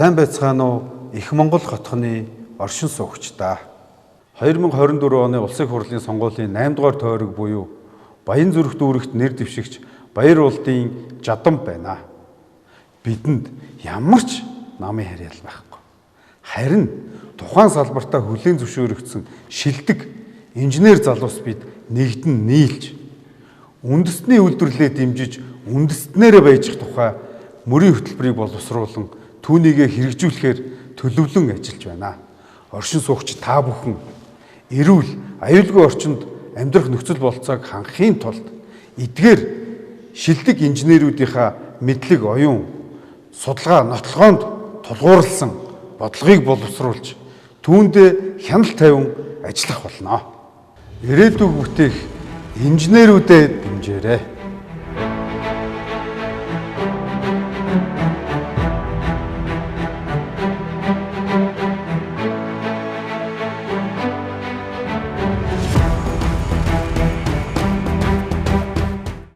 Сайн байцгаана уу? Их Монгол хотхны оршин суугчдаа. 2024 оны улсын их хурлын сонгуулийн 8 дугаар тойрог буюу Баян зүрх дүүрэгт нэр дэвшигч Баяр улдын жадан байна. Бидэнд ямар ч намын харьяал байхгүй. Харин тухайн салбартаа хүлээн зөвшөөрөгдсөн шилдэг инженер залуус бид нэгдэн нийлж үндэстний үйлдвэрлэлээ дэмжиж үндэстнээрээ байж тухай мөрийн хөтөлбөрийг боловсруулан түүнийгээ хэрэгжүүлэхээр төлөвлөн ажиллаж байна. Оршин суугч та бүхэн эрүүл, аюулгүй орчинд амьдрах нөхцөл болцоог хангахын тулд эдгээр шилдэг инженерүүдийнхаа мэдлэг оюун судалгаа нотлохоонд тулгуурласан бодлогыг боловсруулж түүндээ хяналт тавин ажиллах болно. Ирээдүйг бүтээх инженерүүдэд дэмжээрэй.